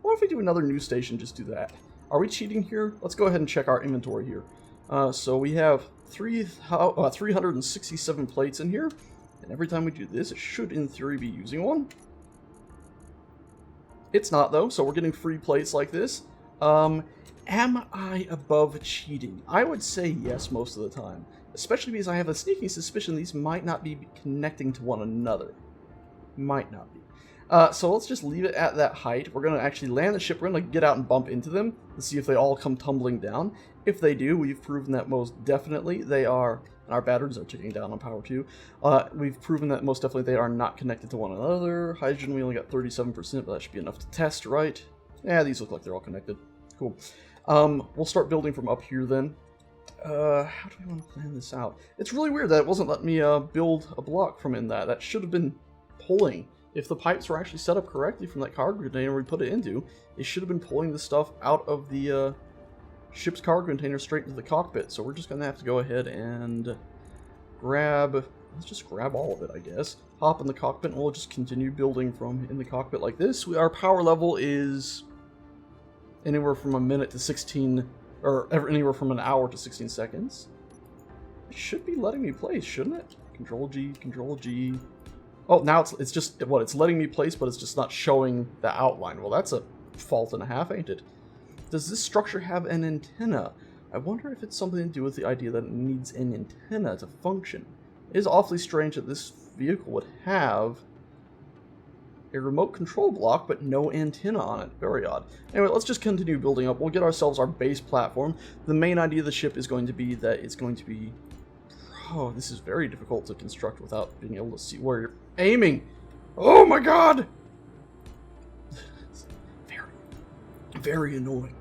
What if we do another news station, just do that? Are we cheating here? Let's go ahead and check our inventory here. So we have 367 plates in here, and every time we do this, it should, in theory, be using one. It's not, though, so we're getting free plates like this. Am I above cheating? I would say yes most of the time, especially because I have a sneaking suspicion these might not be connecting to one another. Might not be. So let's just leave it at that height. We're going to actually land the ship. We're going to get out and bump into them and see if they all come tumbling down. If they do, we've proven that most definitely they are, and our batteries are ticking down on power too. We've proven that most definitely they are not connected to one another. Hydrogen, we only got 37%, but that should be enough to test, right? Yeah, these look like they're all connected. Cool. We'll start building from up here then. How do we want to plan this out? It's really weird that it wasn't letting me build a block from in that. That should have been pulling. If the pipes were actually set up correctly from that cargo container we put it into, it should have been pulling the stuff out of the ship's cargo container straight into the cockpit. So we're just going to have to go ahead and let's just grab all of it, I guess. Hop in the cockpit and we'll just continue building from in the cockpit like this. Our power level is anywhere from a minute to 16, or anywhere from an hour to 16 seconds. It should be letting me place, shouldn't it? Control G, Control G. Oh, now it's just, what, it's letting me place, but it's just not showing the outline. Well, that's a fault and a half, ain't it? Does this structure have an antenna? I wonder if it's something to do with the idea that it needs an antenna to function. It is awfully strange that this vehicle would have a remote control block, but no antenna on it. Very odd. Anyway, let's just continue building up. We'll get ourselves our base platform. The main idea of the ship is going to be that it's going to be... Oh, this is very difficult to construct without being able to see where you're aiming. Oh my god! Very annoying.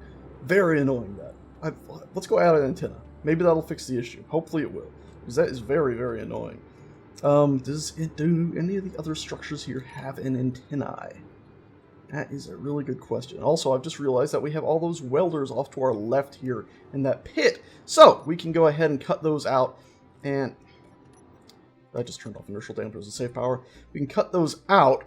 Very annoying, that. Let's go add an antenna. Maybe that'll fix the issue. Hopefully it will. Because that is very, very annoying. Do any of the other structures here have an antennae? That is a really good question. Also, I've just realized that we have all those welders off to our left here in that pit. So, we can go ahead and cut those out. And I just turned off inertial dampers and save power. We can cut those out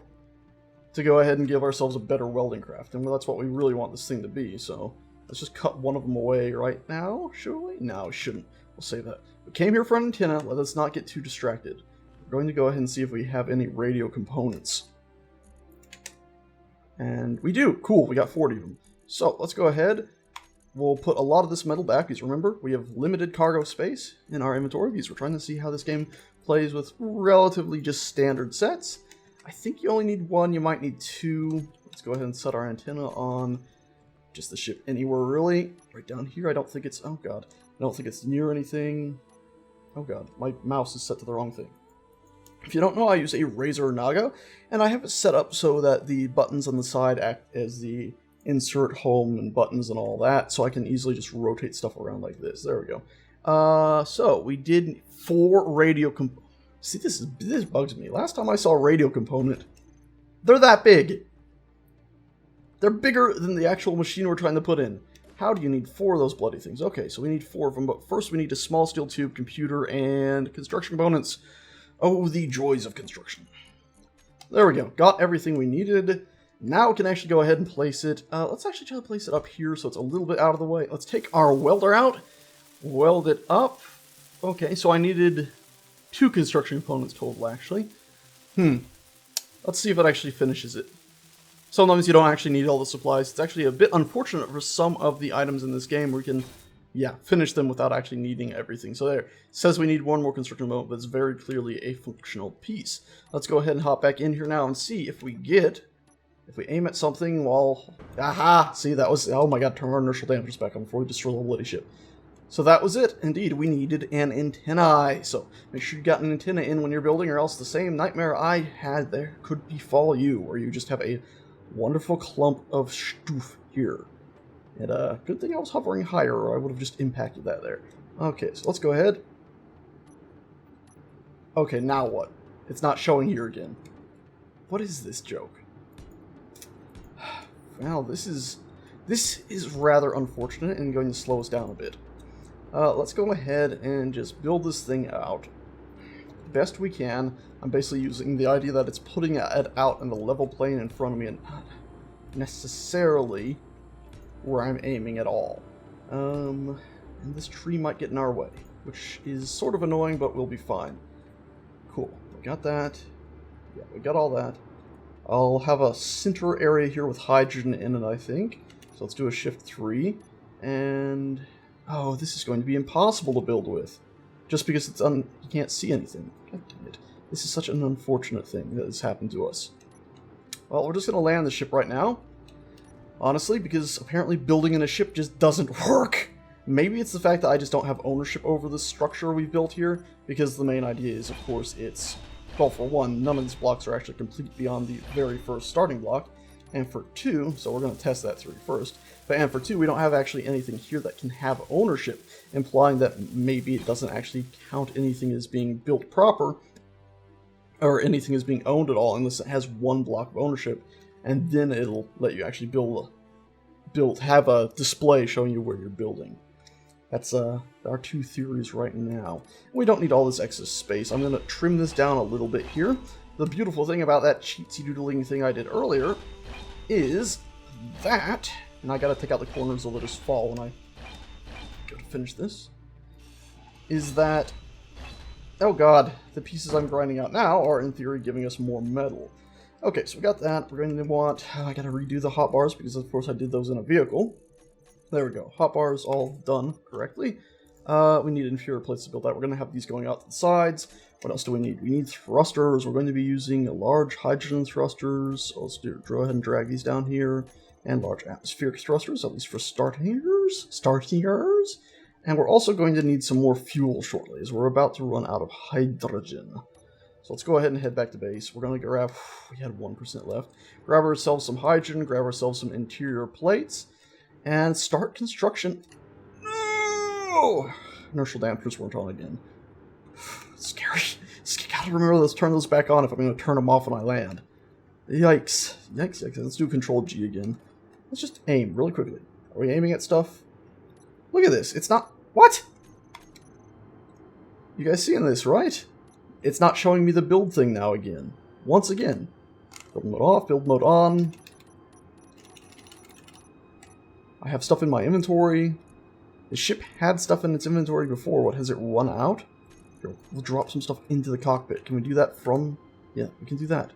to go ahead and give ourselves a better welding craft. And that's what we really want this thing to be. So, let's just cut one of them away right now, should we? No, we shouldn't. We'll save that. We came here for an antenna. Let us not get too distracted. We're going to go ahead and see if we have any radio components. And we do. Cool, we got 40 of them. So, let's go ahead. We'll put a lot of this metal back, because remember, we have limited cargo space in our inventory, because we're trying to see how this game plays with relatively just standard sets. I think you only need one, you might need two. Let's go ahead and set our antenna on just the ship anywhere, really. Right down here, I don't think it's... Oh, God. I don't think it's near anything. Oh, God. My mouse is set to the wrong thing. If you don't know, I use a Razer Naga, and I have it set up so that the buttons on the side act as the insert home and buttons and all that, so I can easily just rotate stuff around like this. There we go. So we did 4 radio See, this bugs me. Last time I saw a radio component, they're that big. They're bigger than the actual machine we're trying to put in. How do you need 4 of those bloody things? Okay, so we need 4 of them, but first we need a small steel tube, computer, and construction components. Oh, the joys of construction. There we go. Got everything we needed. Now we can actually go ahead and place it. Let's actually try to place it up here so it's a little bit out of the way. Let's take our welder out. Weld it up. Okay, so I needed 2 construction components total, actually. Let's see if it actually finishes it. Sometimes you don't actually need all the supplies. It's actually a bit unfortunate for some of the items in this game where we can, yeah, finish them without actually needing everything. So there, it says we need 1 more construction component, but it's very clearly a functional piece. Let's go ahead and hop back in here now and see if we get... If we aim at something while... Aha! See, that was... Oh my god, turn our inertial dampers back on before we destroy the bloody ship. So that was it. Indeed, we needed an antennae. So make sure you got an antenna in when you're building, or else the same nightmare I had there could befall you, where you just have a wonderful clump of stoof here. And good thing I was hovering higher, or I would have just impacted that there. Okay, so let's go ahead. Okay, now what? It's not showing here again. What is this joke? Well, this is rather unfortunate and going to slow us down a bit. Let's go ahead and just build this thing out best we can. I'm basically using the idea that it's putting it out in the level plane in front of me, and necessarily where I'm aiming at all. And this tree might get in our way, which is sort of annoying, but we'll be fine. Cool. We got that. Yeah, we got all that. I'll have a center area here with hydrogen in it, I think. So let's do a shift 3. And... oh, this is going to be impossible to build with. Just because it's you can't see anything. God damn it. This is such an unfortunate thing that has happened to us. Well, we're just going to land the ship right now. Honestly, because apparently building in a ship just doesn't work. Maybe it's the fact that I just don't have ownership over the structure we've built here, because the main idea is, of course, it's... well, for one, none of these blocks are actually complete beyond the very first starting block, and for two, so we're going to test that theory first, and for two, we don't have actually anything here that can have ownership, implying that maybe it doesn't actually count anything as being built proper, or anything as being owned at all, unless it has one block of ownership, and then it'll let you actually have a display showing you where you're building. That's our two theories right now. We don't need all this excess space. I'm going to trim this down a little bit here. The beautiful thing about that cheatsy doodling thing I did earlier is that, and I got to take out the corners or they'll just fall when I go to finish this, is that, oh god, the pieces I'm grinding out now are in theory giving us more metal. Okay, so we got that. We're going to want, I got to redo the hotbars because of course I did those in a vehicle. There we go. Hotbars all done correctly. We need inferior plates to build that. We're going to have these going out to the sides. What else do we need? We need thrusters. We're going to be using large hydrogen thrusters. So let's go ahead and drag these down here. And large atmospheric thrusters, at least for starters. And we're also going to need some more fuel shortly, as we're about to run out of hydrogen. So let's go ahead and head back to base. We're going to grab, we had 1% left. Grab ourselves some hydrogen, grab ourselves some interior plates. And start construction. No! Inertial dampers weren't on again. It's scary. Gotta remember to turn those back on if I'm going to turn them off when I land. Yikes. Yikes. Let's do Control G again. Let's just aim really quickly. Are we aiming at stuff? Look at this. It's not... what? You guys seeing this, right? It's not showing me the build thing now again. Once again. Build mode off, build mode on. I have stuff in my inventory. The ship had stuff in its inventory before. What, has it run out? Here, we'll drop some stuff into the cockpit. Can we do that from... yeah, we can do that.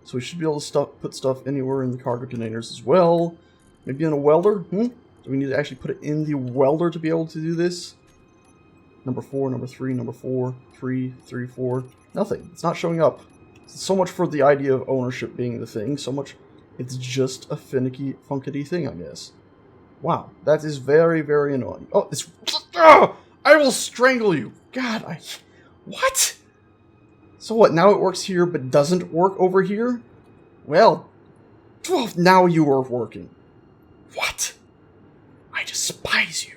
So we should be able to put stuff anywhere in the cargo containers as well. Maybe in a welder? Do we need to actually put it in the welder to be able to do this? Number 4, number 3, number 4, 3, 3, 4. Nothing. It's not showing up. So much for the idea of ownership being the thing. So much it's just a finicky, funkity thing, I guess. Wow, that is very, very annoying. Oh, it's... oh, I will strangle you! God, what? So what, now it works here but doesn't work over here? Well, now you are working. What? I despise you.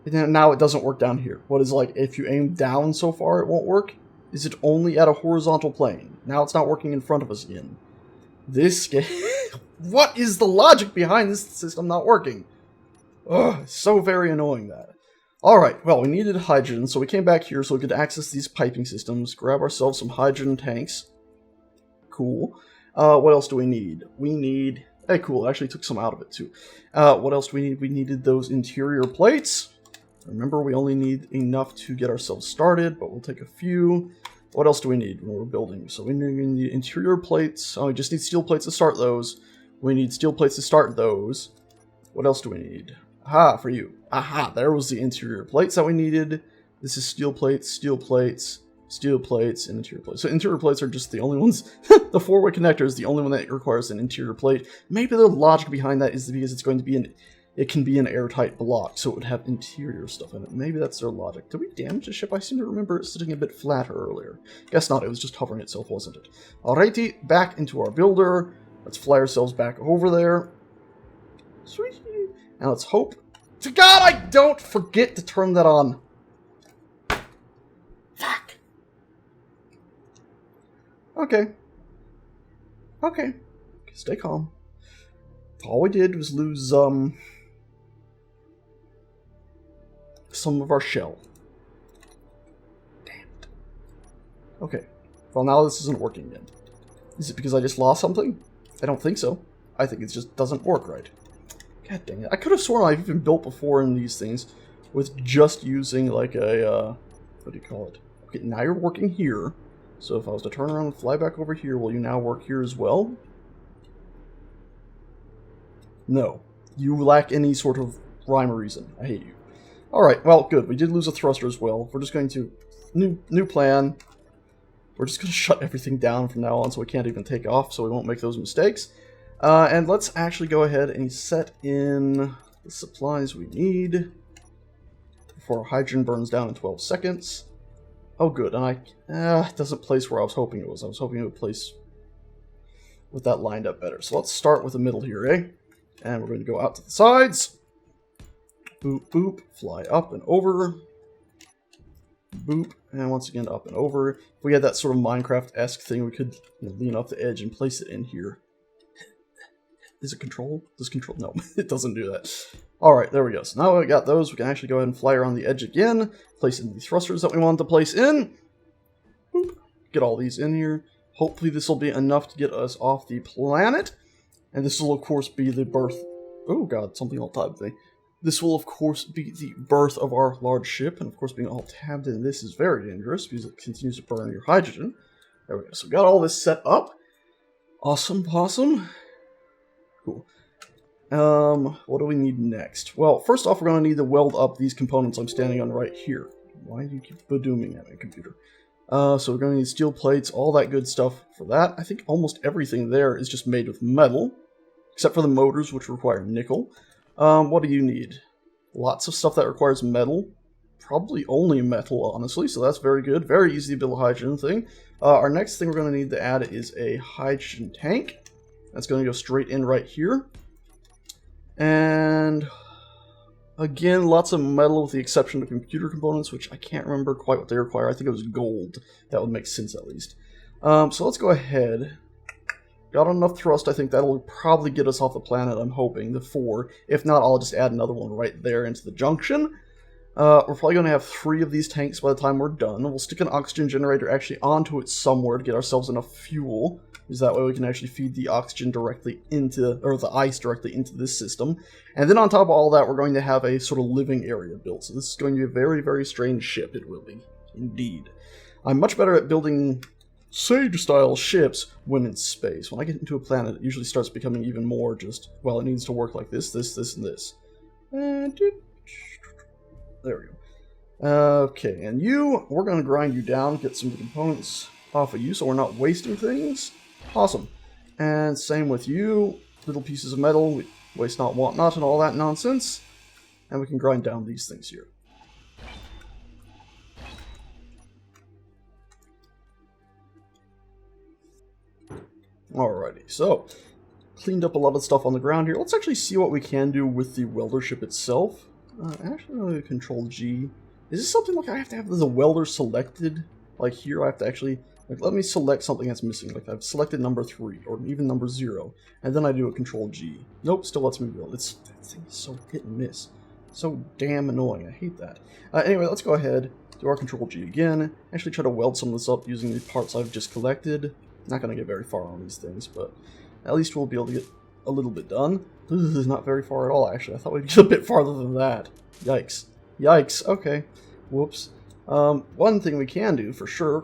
And now it doesn't work down here. What is like, if you aim down so far it won't work? Is it only at a horizontal plane? Now it's not working in front of us again. This game... what is the logic behind this system not working? Ugh, so very annoying that. Alright, well, we needed hydrogen, so we came back here so we could access these piping systems, grab ourselves some hydrogen tanks. Cool. What else do we need? We need... hey, cool, I actually took some out of it, too. What else do we need? We needed those interior plates. Remember, we only need enough to get ourselves started, but we'll take a few. What else do we need when we're building? So we need interior plates. Oh, we just need steel plates to start those. We need steel plates to start those. What else do we need? Aha, for you. Aha, there was the interior plates that we needed. This is steel plates, steel plates, steel plates, and interior plates. So interior plates are just the only ones. The four-way connector is the only one that requires an interior plate. Maybe the logic behind that is because it's going to be it can be an airtight block, so it would have interior stuff in it. Maybe that's their logic. Did we damage the ship? I seem to remember it sitting a bit flatter earlier. Guess not, it was just hovering itself, wasn't it? Alrighty, back into our builder. Let's fly ourselves back over there. Sweet. And let's hope to God I don't forget to turn that on. Fuck. Okay. Okay. Stay calm. All we did was lose, some of our shell. Damn it. Okay. Well, now this isn't working again. Is it because I just lost something? I don't think so. I think it just doesn't work right. God dang it. I could have sworn I've even built before in these things with just using like a, what do you call it? Okay, now you're working here. So if I was to turn around and fly back over here, will you now work here as well? No. You lack any sort of rhyme or reason. I hate you. Alright, well, good. We did lose a thruster as well. We're just going to... New plan. We're just going to shut everything down from now on so we can't even take off, so we won't make those mistakes. And let's actually go ahead and set in the supplies we need before hydrogen burns down in 12 seconds. Oh, good. And it doesn't place where I was hoping it was. I was hoping it would place with that lined up better. So let's start with the middle here, eh? And we're going to go out to the sides. Boop, boop. Fly up and over. Boop. And once again, up and over. If we had that sort of Minecraft-esque thing, we could lean off the edge and place it in here. Is it control? Does control? No, it doesn't do that. Alright, there we go. So now we got those, we can actually go ahead and fly around the edge again. Place in the thrusters that we wanted to place in. Boop. Get all these in here. Hopefully this will be enough to get us off the planet. And this will, of course, be the birth... Oh, God, something all tabbed me. This will, of course, be the birth of our large ship. And, of course, being all tabbed in this is very dangerous because it continues to burn your hydrogen. There we go. So we got all this set up. Awesome, awesome. Cool. What do we need next? Well, first off, we're going to need to weld up these components I'm standing on right here. Why do you keep badooming at me, computer? So we're going to need steel plates, all that good stuff for that. I think almost everything there is just made with metal, except for the motors, which require nickel. What do you need? Lots of stuff that requires metal. Probably only metal, honestly, so that's very good. Very easy to build a hydrogen thing. Our next thing we're going to need to add is a hydrogen tank. That's going to go straight in right here. And again, lots of metal with the exception of computer components, which I can't remember quite what they require. I think it was gold. That would make sense at least. So let's go ahead. Got enough thrust. I think that'll probably get us off the planet, I'm hoping, the 4. If not, I'll just add another one right there into the junction. We're probably going to have 3 of these tanks by the time we're done. We'll stick an oxygen generator actually onto it somewhere to get ourselves enough fuel. Because that way we can actually feed the oxygen directly into, or the ice directly into this system. And then on top of all that, we're going to have a sort of living area built. So this is going to be a very, very strange ship. It will be. Indeed. I'm much better at building Sage-style ships when in space. When I get into a planet, it usually starts becoming even more just, well, it needs to work like this, this, this, and this. And there we go. Okay, and we're going to grind you down, get some components off of you so we're not wasting things. Awesome. And same with you. Little pieces of metal. We waste not, want not, and all that nonsense. And we can grind down these things here. Alrighty, so cleaned up a lot of stuff on the ground here. Let's actually see what we can do with the welder ship itself. Actually, I'm going to control G. Is this something like I have to have the welder selected? Like here, I have to actually... Like, let me select something that's missing. Like, I've selected number 3, or even number 0, and then I do a control G. Nope, still lets me build. That thing is so hit and miss. So damn annoying. I hate that. Anyway, let's go ahead, do our control G again. Actually try to weld some of this up using the parts I've just collected. Not going to get very far on these things, but at least we'll be able to get a little bit done. This is not very far at all, actually. I thought we'd get a bit farther than that. Yikes. Yikes. Okay. Whoops. One thing we can do, for sure,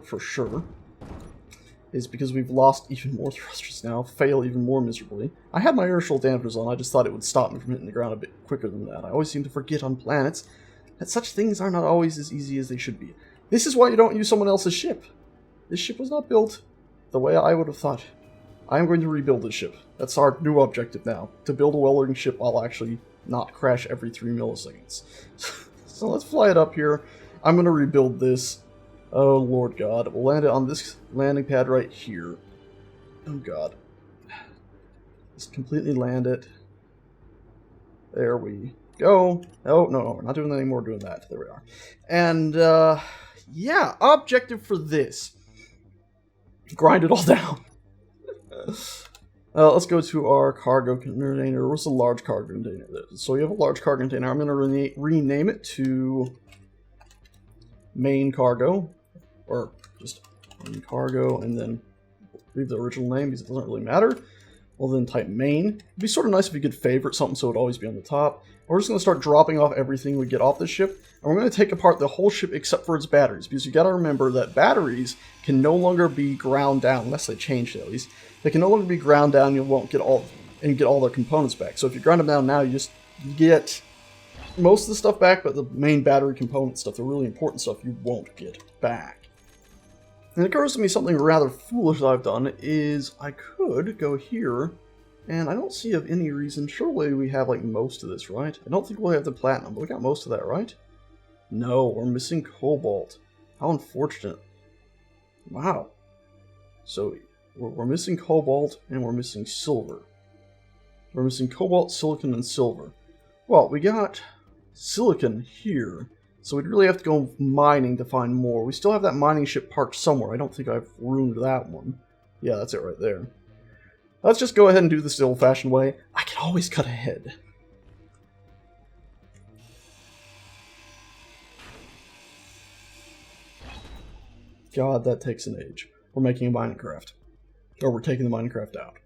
is because we've lost even more thrusters now, fail even more miserably. I had my inertial dampers on, I just thought it would stop me from hitting the ground a bit quicker than that. I always seem to forget on planets that such things are not always as easy as they should be. This is why you don't use someone else's ship. This ship was not built the way I would have thought. I am going to rebuild this ship. That's our new objective now. To build a welding ship while actually not crash every 3 milliseconds. So let's fly it up here. I'm going to rebuild this. Oh, Lord God. We'll land it on this landing pad right here. Oh, God. Just completely land it. There we go. Oh, no, we're not doing that anymore. We're doing that. There we are. And, yeah, objective for this. Grind it all down. Let's go to our cargo container. What's a large cargo container? So we have a large cargo container. I'm going to rename it to main cargo. Or just main cargo, and then leave the original name because it doesn't really matter. We'll then type main. It'd be sort of nice if you could favorite something so it'd always be on the top. We're just going to start dropping off everything we get off the ship, and we're going to take apart the whole ship except for its batteries, because you got to remember that batteries can no longer be ground down, unless they change it at least. They can no longer be ground down, you won't get all their components back. So if you grind them down now, you get most of the stuff back, but the main battery component stuff, the really important stuff, you won't get back. And it occurs to me something rather foolish that I've done is I could go here, and I don't see of any reason. Surely we have like most of this, right? I don't think we'll have the platinum, but we got most of that, right? No, we're missing cobalt. How unfortunate. Wow. So we're missing cobalt and we're missing silver. We're missing cobalt, silicon, and silver. Well, we got silicon here. So we'd really have to go mining to find more. We still have that mining ship parked somewhere. I don't think I've ruined that one. Yeah, that's it right there. Let's just go ahead and do this the old-fashioned way. I can always cut ahead. God, that takes an age. We're making a Minecraft. Or we're taking the Minecraft out.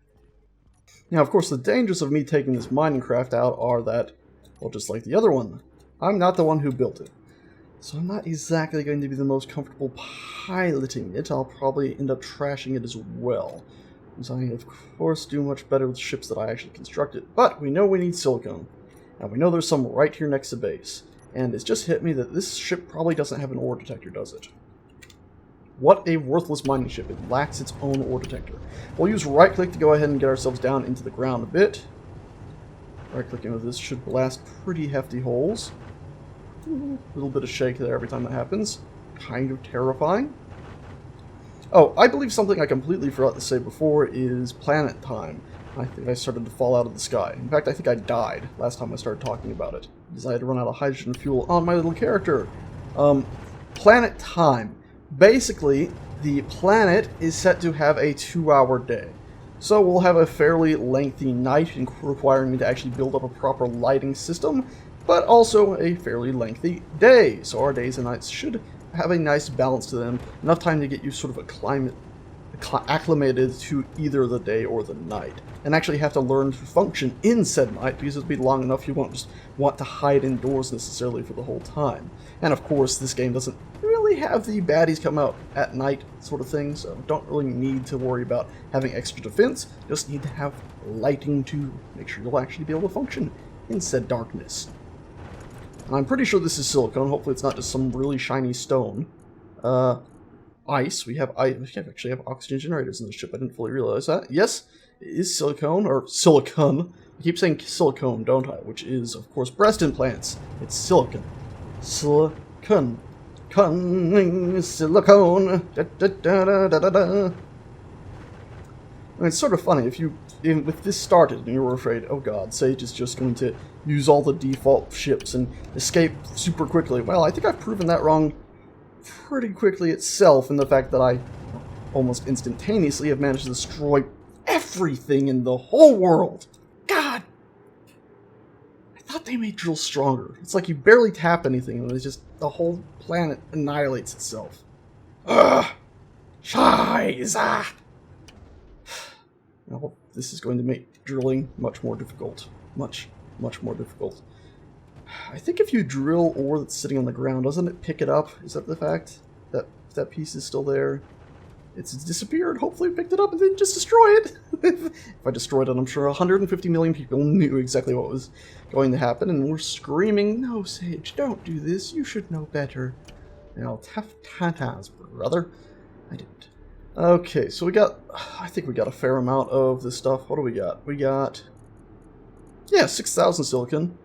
Now, of course, the dangers of me taking this Minecraft out are that, well, just like the other one, I'm not the one who built it. So I'm not exactly going to be the most comfortable piloting it. I'll probably end up trashing it as well. Because I, of course, do much better with ships that I actually constructed. But we know we need silicone. And we know there's some right here next to base. And it's just hit me that this ship probably doesn't have an ore detector, does it? What a worthless mining ship. It lacks its own ore detector. We'll use right-click to go ahead and get ourselves down into the ground a bit. Right-clicking with this should blast pretty hefty holes. A little bit of shake there every time that happens. Kind of terrifying. Oh, I believe something I completely forgot to say before is planet time. I think I started to fall out of the sky. In fact, I think I died last time I started talking about it, because I had to run out of hydrogen fuel on my little character. Planet time. Basically, the planet is set to have a 2-hour day. So we'll have a fairly lengthy night, requiring me to actually build up a proper lighting system, but also a fairly lengthy day. So our days and nights should have a nice balance to them, enough time to get you sort of acclimated to either the day or the night, and actually have to learn to function in said night, because it'll be long enough you won't just want to hide indoors necessarily for the whole time. And of course, this game doesn't really have the baddies come out at night sort of thing, so don't really need to worry about having extra defense, just need to have lighting to make sure you'll actually be able to function in said darkness. And I'm pretty sure this is silicone. Hopefully it's not just some really shiny stone. Ice. We actually have oxygen generators in this ship. I didn't fully realize that. Yes, it is silicone, or silicon. I keep saying silicone, don't I? Which is, of course, breast implants. It's silicon. Silicon. Silicone. Da, da, da, da, da, da. I mean, it's sort of funny if if this started and you were afraid, oh god, Sage is just going to use all the default ships and escape super quickly. Well, I think I've proven that wrong pretty quickly itself, in the fact that I almost instantaneously have managed to destroy everything in the whole world. God! I thought they made drills stronger. It's like you barely tap anything and it's just the whole planet annihilates itself. Ugh! Scheiße! Now, this is going to make drilling much more difficult. Much more difficult. I think if you drill ore that's sitting on the ground, doesn't it pick it up? Is that the fact? That piece is still there? It's disappeared. Hopefully we picked it up and didn't just destroy it. If I destroyed it, I'm sure 150 million people knew exactly what was going to happen, and we're screaming, no, Sage, don't do this. You should know better. Now, tough tatas, brother. I didn't. Okay, so I think we got a fair amount of this stuff. What do we got? We got, yeah, 6,000 silicon.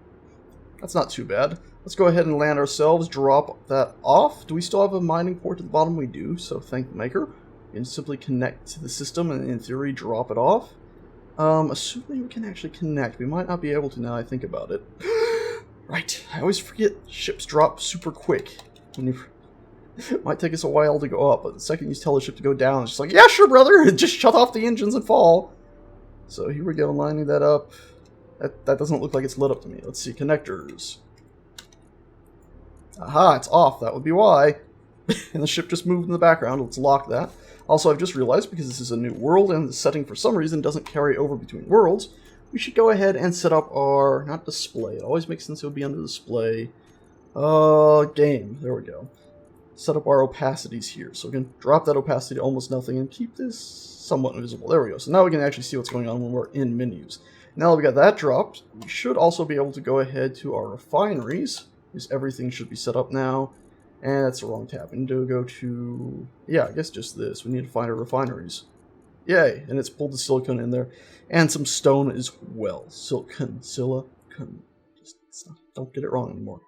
That's not too bad. Let's go ahead and land ourselves, drop that off. Do we still have a mining port at the bottom? We do, so thank the maker. And simply connect to the system and, in theory, drop it off. Assuming we can actually connect. We might not be able to now I think about it. Right, I always forget ships drop super quick. It might take us a while to go up, but the second you tell the ship to go down, it's just like, yeah, sure, brother, just shut off the engines and fall. So here we go, lining that up. That doesn't look like it's lit up to me. Let's see, connectors. Aha, it's off. That would be why. And the ship just moved in the background. Let's lock that. Also, I've just realized, because this is a new world and the setting for some reason doesn't carry over between worlds, we should go ahead and set up our, not display, it always makes sense it would be under display, game, there we go. Set up our opacities here, so we can drop that opacity to almost nothing and keep this somewhat invisible. There we go. So now we can actually see what's going on when we're in menus. Now that we got that dropped, we should also be able to go ahead to our refineries, because everything should be set up now. And that's the wrong tab. We need to go to, yeah, I guess just this. We need to find our refineries. Yay, and it's pulled the silicon in there. And some stone as well. Silicon. Just don't get it wrong anymore.